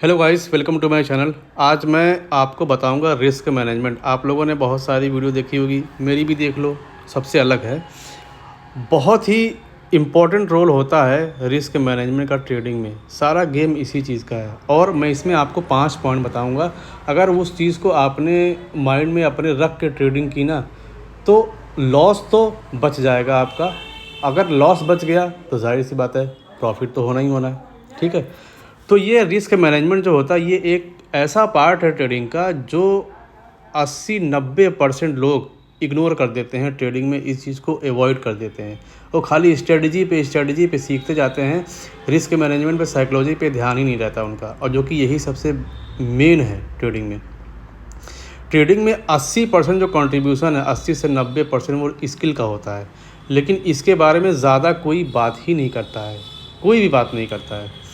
Hello guys, welcome to my channel. आज मैं आपको बताऊंगा रिस्क मैनेजमेंट। आप लोगों ने बहुत सारी वीडियो देखी होगी, मेरी भी देख लो, सबसे अलग है। बहुत ही इम्पोर्टेंट रोल होता है रिस्क मैनेजमेंट का ट्रेडिंग में। सारा गेम इसी चीज़ का है और मैं इसमें आपको 5 पॉइंट बताऊंगा। अगर उस चीज़ को आपने माइंड में अपने रख के ट्रेडिंग की ना, तो लॉस तो बच जाएगा आपका। अगर लॉस बच गया तो जाहिर सी बात है, प्रॉफिट तो होना ही होना है। ठीक है, तो ये रिस्क मैनेजमेंट जो होता है, ये एक ऐसा पार्ट है ट्रेडिंग का जो 80-90% लोग इग्नोर कर देते हैं। ट्रेडिंग में इस चीज़ को अवॉइड कर देते हैं। वो खाली स्ट्रेटजी पे सीखते जाते हैं। रिस्क मैनेजमेंट पे, साइकोलॉजी पे ध्यान ही नहीं रहता उनका, और जो कि यही सबसे मेन है ट्रेडिंग में। ट्रेडिंग में 80% जो कंट्रीब्यूशन है, 80 से 90% वो स्किल का होता है। लेकिन इसके बारे में ज़्यादा कोई बात ही नहीं करता है, कोई भी बात नहीं करता है।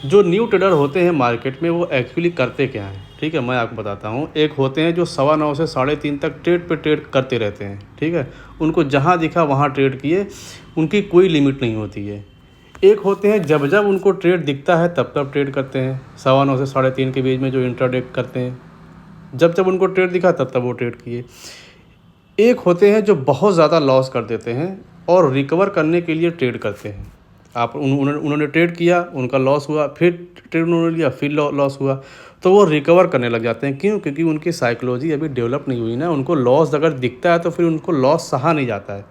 जो न्यू ट्रेडर होते हैं मार्केट में, वो एक्चुअली करते क्या हैं, ठीक है, मैं आपको बताता हूँ। एक होते हैं जो 9:15 से 3:30 तक ट्रेड पे ट्रेड करते रहते हैं। ठीक है, उनको जहाँ दिखा वहाँ ट्रेड किए, उनकी कोई लिमिट नहीं होती है। एक होते हैं जब जब उनको ट्रेड दिखता है तब तब ट्रेड करते हैं, 9:15 से 3:30 के बीच में जो इंट्राडे करते हैं, जब जब उनको ट्रेड दिखा तब तब वो ट्रेड किए। एक होते हैं जो बहुत ज़्यादा लॉस कर देते हैं और रिकवर करने के लिए ट्रेड करते हैं। उन्होंने ट्रेड किया, उनका लॉस हुआ, फिर ट्रेड उन्होंने लिया, फिर लॉस हुआ, तो वो रिकवर करने लग जाते हैं। क्यों? क्योंकि उनकी साइकोलॉजी अभी डेवलप नहीं हुई ना। उनको लॉस अगर दिखता है तो फिर उनको लॉस सहा नहीं जाता है,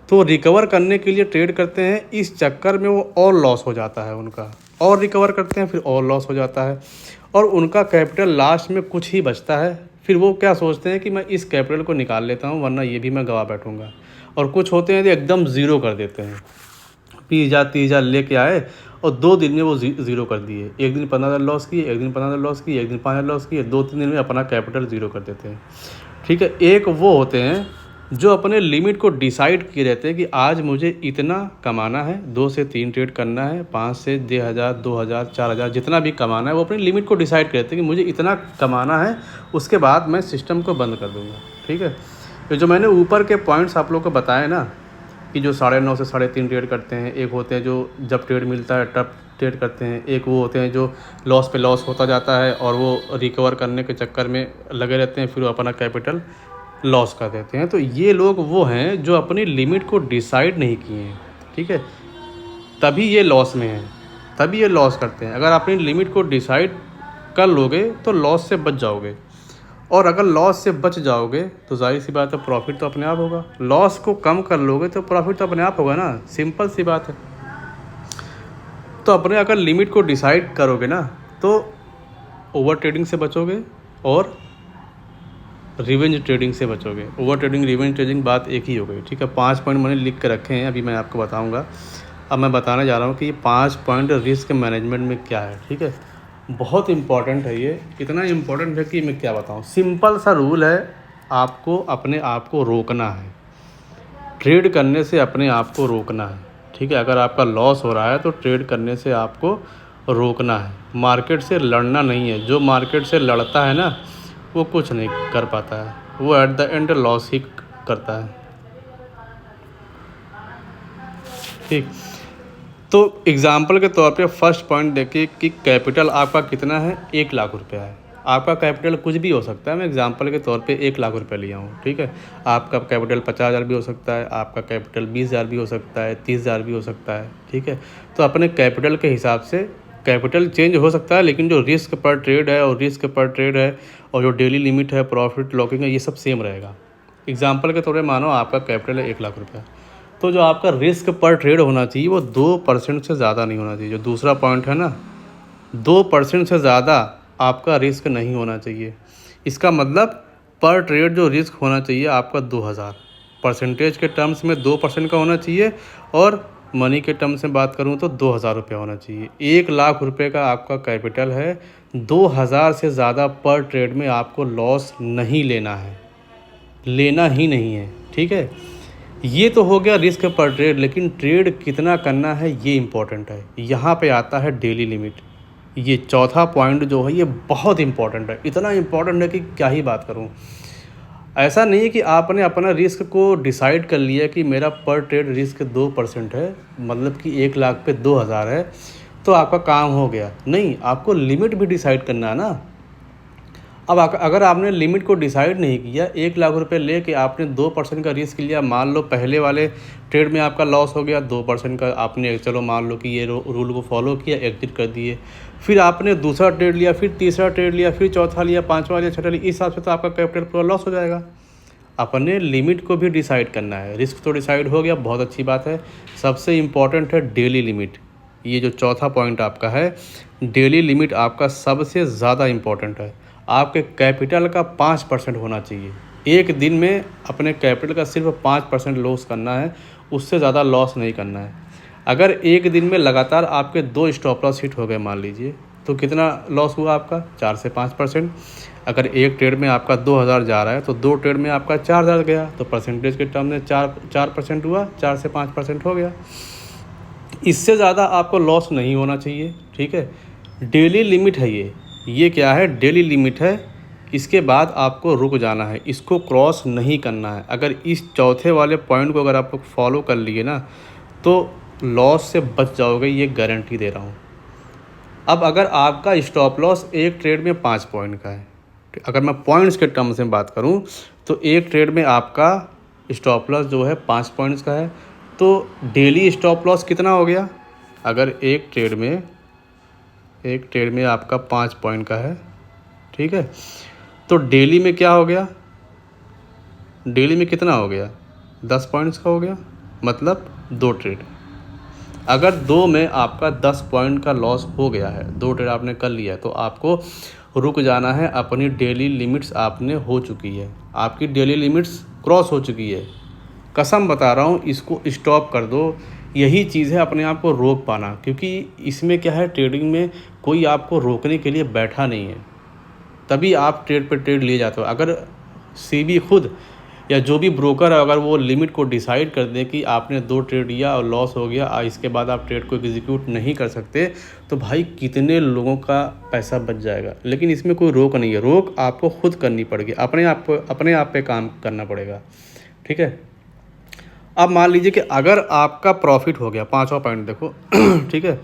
तो वो रिकवर करने के लिए ट्रेड करते हैं। इस चक्कर में वो और लॉस हो जाता है उनका, और रिकवर करते हैं, फिर और लॉस हो जाता है, और उनका कैपिटल लास्ट में कुछ ही बचता है। फिर वो क्या सोचते हैं कि मैं इस कैपिटल को निकाल लेता हूँ, वरना ये भी मैं गवा बैठूँगा। और कुछ होते हैं जो एकदम ज़ीरो कर देते हैं, 20,000 लेके आए और 2 दिन में वो ज़ीरो कर दिए। एक दिन 15,000 लॉस किए, एक दिन 15,000 लॉस किए, एक दिन 5,000 लॉस किए, 2-3 दिन में अपना कैपिटल ज़ीरो कर देते हैं। ठीक है, एक वो होते हैं जो अपने लिमिट को डिसाइड किए रहते हैं कि आज मुझे इतना कमाना है, 2 से 3 ट्रेड करना है, 5 से 10,000, 2,000, 4,000, जितना भी कमाना है, वो अपनी लिमिट को डिसाइड करते हैं कि मुझे इतना कमाना है, उसके बाद मैं सिस्टम को बंद कर दूँगा। ठीक है, तो जो मैंने ऊपर के पॉइंट्स आप लोग को बताए ना, कि जो 9:30 से 3:30 ट्रेड करते हैं, एक होते हैं जो जब ट्रेड मिलता है तब ट्रेड करते हैं, एक वो होते हैं जो लॉस पे लॉस होता जाता है और वो रिकवर करने के चक्कर में लगे रहते हैं, फिर वो अपना कैपिटल लॉस कर देते हैं। तो ये लोग वो हैं जो अपनी लिमिट को डिसाइड नहीं किए हैं। ठीक है, तभी ये लॉस में हैं, तभी ये लॉस करते हैं। अगर अपनी लिमिट को डिसाइड कर लोगे तो लॉस से बच जाओगे, और अगर लॉस से बच जाओगे तो जाहिर सी बात है, प्रॉफिट तो अपने आप होगा। लॉस को कम कर लोगे तो प्रॉफिट तो अपने आप होगा ना, सिंपल सी बात है। तो अपने अगर लिमिट को डिसाइड करोगे ना, तो ओवर ट्रेडिंग से बचोगे और रिवेंज ट्रेडिंग से बचोगे। ओवर ट्रेडिंग, रिवेंज ट्रेडिंग, बात एक ही हो गई। ठीक है, 5 पॉइंट मैंने लिख के रखे हैं, अभी मैं आपको बताऊँगा। अब मैं बताने जा रहा हूँ कि ये 5 पॉइंट रिस्क मैनेजमेंट में क्या है। ठीक है, बहुत इम्पॉर्टेंट है ये, इतना इम्पॉर्टेंट है कि मैं क्या बताऊँ। सिंपल सा रूल है, आपको अपने आप को रोकना है, ट्रेड करने से अपने आप को रोकना है। ठीक है, अगर आपका लॉस हो रहा है तो ट्रेड करने से आपको रोकना है, मार्केट से लड़ना नहीं है। जो मार्केट से लड़ता है ना, वो कुछ नहीं कर पाता है, वो एट द एंड लॉस ही करता है। ठीक, तो एग्ज़ाम्पल के तौर पे फर्स्ट पॉइंट देखिए कि कैपिटल आपका कितना है, 1,00,000 रुपया है। आपका कैपिटल कुछ भी हो सकता है, मैं एग्ज़ाम्पल के तौर पे 1,00,000 रुपया लिया हूँ। ठीक है, आपका कैपिटल 50,000 भी हो सकता है, आपका कैपिटल 20,000 भी हो सकता है, 30,000 भी हो सकता है। ठीक है, तो अपने कैपिटल के हिसाब से कैपिटल चेंज हो सकता है, लेकिन जो रिस्क पर ट्रेड है और जो डेली लिमिट है, प्रॉफिट लॉकिंग है, ये सब सेम रहेगा। एग्ज़ाम्पल के तौर पे मानो आपका कैपिटल है 1,00,000 रुपया, तो जो आपका रिस्क पर ट्रेड होना चाहिए वो 2% से ज़्यादा नहीं होना चाहिए। जो दूसरा पॉइंट है ना, 2% से ज़्यादा आपका रिस्क नहीं होना चाहिए। इसका मतलब पर ट्रेड जो रिस्क होना चाहिए आपका 2,000, परसेंटेज के टर्म्स में 2% का होना चाहिए, और मनी के टर्म्स में बात करूँ तो 2,000 रुपया होना चाहिए। 1,00,000 रुपये का आपका कैपिटल है, 2,000 से ज़्यादा पर ट्रेड में आपको लॉस नहीं लेना है, लेना ही नहीं है। ठीक है, ये तो हो गया रिस्क पर ट्रेड, लेकिन ट्रेड कितना करना है ये इम्पोर्टेंट है। यहाँ पे आता है डेली लिमिट। ये चौथा पॉइंट जो है, ये बहुत इम्पोर्टेंट है, इतना इम्पोर्टेंट है कि क्या ही बात करूँ। ऐसा नहीं है कि आपने अपना रिस्क को डिसाइड कर लिया कि मेरा पर ट्रेड रिस्क 2% है, मतलब कि 1,00,000 पे 2,000 है, तो आपका काम हो गया। नहीं, आपको लिमिट भी डिसाइड करना है ना। अब अगर आपने लिमिट को डिसाइड नहीं किया, 1,00,000 रुपये लेके आपने 2% का रिस्क लिया, मान लो पहले वाले ट्रेड में आपका लॉस हो गया 2% का, आपने चलो मान लो कि ये रूल को फॉलो किया, एग्जिट कर दिए, फिर आपने दूसरा ट्रेड लिया, फिर तीसरा ट्रेड लिया, फिर चौथा लिया, पाँचवा लिया, छठा लिया, इस हिसाब से तो आपका कैपिटल पूरा लॉस हो जाएगा। अपने लिमिट को भी डिसाइड करना है। रिस्क तो डिसाइड हो गया, बहुत अच्छी बात है। सबसे इम्पॉर्टेंट है डेली लिमिट। ये जो चौथा पॉइंट आपका है, डेली लिमिट आपका सबसे ज़्यादा इम्पॉर्टेंट है। आपके कैपिटल का 5% होना चाहिए। एक दिन में अपने कैपिटल का सिर्फ 5% लॉस करना है, उससे ज़्यादा लॉस नहीं करना है। अगर एक दिन में लगातार आपके 2 स्टॉप लॉस हिट हो गए मान लीजिए, तो कितना लॉस हुआ आपका? 4 से 5%। अगर एक ट्रेड में आपका 2,000 जा रहा है तो 2 ट्रेड में आपका 4,000 गया, तो परसेंटेज के टर्म में 4% हुआ, 4 से 5% हो गया। इससे ज़्यादा आपको लॉस नहीं होना चाहिए, ठीक है। डेली लिमिट है ये क्या है? डेली लिमिट है। इसके बाद आपको रुक जाना है, इसको क्रॉस नहीं करना है। अगर इस चौथे वाले पॉइंट को अगर आप लोग फॉलो कर लिए ना, तो लॉस से बच जाओगे, ये गारंटी दे रहा हूँ। अब अगर आपका स्टॉप लॉस एक ट्रेड में 5 पॉइंट का है, अगर मैं पॉइंट्स के टर्म्स में बात करूं, तो एक ट्रेड में आपका स्टॉप लॉस जो है 5 पॉइंट्स का है, तो डेली स्टॉप लॉस कितना हो गया? अगर एक ट्रेड में आपका 5 पॉइंट का है, ठीक है, तो डेली में क्या हो गया? डेली में कितना हो गया? 10 पॉइंट्स का हो गया, मतलब 2 ट्रेड। अगर 2 में आपका 10 पॉइंट का लॉस हो गया है, 2 ट्रेड आपने कर लिया है, तो आपको रुक जाना है। अपनी डेली लिमिट्स आपने हो चुकी है, आपकी डेली लिमिट्स क्रॉस हो चुकी है। कसम बता रहा हूँ, इसको स्टॉप कर दो। यही चीज़ है अपने आप को रोक पाना, क्योंकि इसमें क्या है, ट्रेडिंग में कोई आपको रोकने के लिए बैठा नहीं है, तभी आप ट्रेड पे ट्रेड लिए जाते हो। अगर सीबी खुद या जो भी ब्रोकर है, अगर वो लिमिट को डिसाइड कर दे कि आपने 2 ट्रेड लिया और लॉस हो गया, इसके बाद आप ट्रेड को एग्जीक्यूट नहीं कर सकते, तो भाई कितने लोगों का पैसा बच जाएगा। लेकिन इसमें कोई रोक नहीं है, रोक आपको खुद करनी पड़ेगी, अपने आप पे काम करना पड़ेगा, ठीक है। अब मान लीजिए कि अगर आपका प्रॉफिट हो गया, 5वां पॉइंट देखो ठीक है,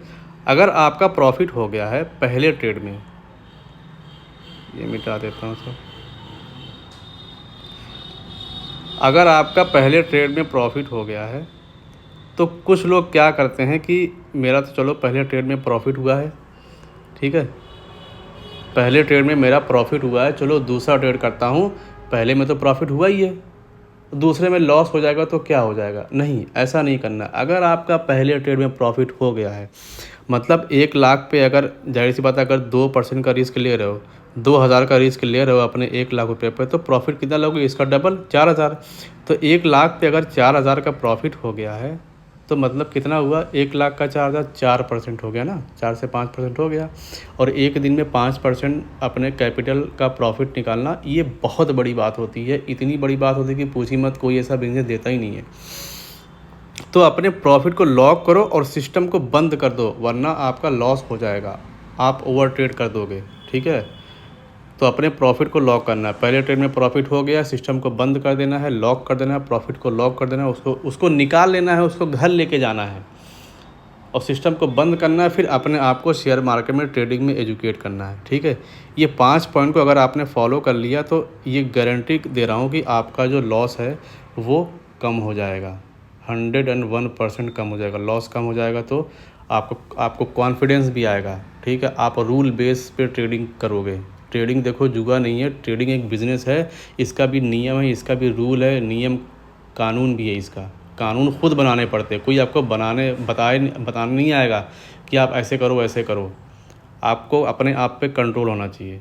अगर आपका प्रॉफिट हो गया है पहले ट्रेड में, ये मिटा देता हूँ सर। अगर आपका पहले ट्रेड में प्रॉफिट हो गया है, तो कुछ लोग क्या करते हैं कि मेरा तो चलो पहले ट्रेड में प्रॉफिट हुआ है, ठीक है, पहले ट्रेड में मेरा प्रॉफिट हुआ है, चलो दूसरा ट्रेड करता हूँ, पहले में तो प्रॉफिट हुआ ही है, दूसरे में लॉस हो जाएगा तो क्या हो जाएगा? नहीं, ऐसा नहीं करना। अगर आपका पहले ट्रेड में प्रॉफिट हो गया है, मतलब 1,00,000 पे अगर, जाहिर सी बात है, अगर 2% का रिस्क ले रहे हो, 2,000 का रिस्क ले रहे हो अपने 1,00,000 रुपये पे, तो प्रॉफिट कितना लोगे? इसका डबल, 4,000। तो 1,00,000 पे अगर 4,000 का प्रॉफिट हो गया है, तो मतलब कितना हुआ? 1,00,000 का 4,000, 4% हो गया ना, 4 से 5% हो गया। और एक दिन में 5% अपने कैपिटल का प्रॉफिट निकालना, ये बहुत बड़ी बात होती है। इतनी बड़ी बात होती है कि पूछी मत, कोई ऐसा बिजनेस देता ही नहीं है। तो अपने प्रॉफिट को लॉक करो और सिस्टम को बंद कर दो, वरना आपका लॉस हो जाएगा, आप ओवर ट्रेड कर दोगे, ठीक है। तो अपने प्रॉफिट को लॉक करना है। पहले ट्रेड में प्रॉफिट हो गया, सिस्टम को बंद कर देना है, लॉक कर देना है, प्रॉफिट को लॉक कर देना है, उसको निकाल लेना है, उसको घर लेके जाना है और सिस्टम को बंद करना है। फिर अपने आप को शेयर मार्केट में ट्रेडिंग में एजुकेट करना है, ठीक है। ये 5 पॉइंट को अगर आपने फॉलो कर लिया, तो ये गारंटी दे रहा हूँ कि आपका जो लॉस है वो कम हो जाएगा, 101% कम हो जाएगा। लॉस कम हो जाएगा तो आपको कॉन्फिडेंस भी आएगा, ठीक है। आप रूल बेस पे ट्रेडिंग करोगे। ट्रेडिंग देखो जुआ नहीं है, ट्रेडिंग एक बिज़नेस है, इसका भी नियम है, इसका भी रूल है, नियम कानून भी है। इसका कानून खुद बनाने पड़ते हैं, कोई आपको बताने नहीं आएगा कि आप ऐसे करो ऐसे करो। आपको अपने आप पे कंट्रोल होना चाहिए।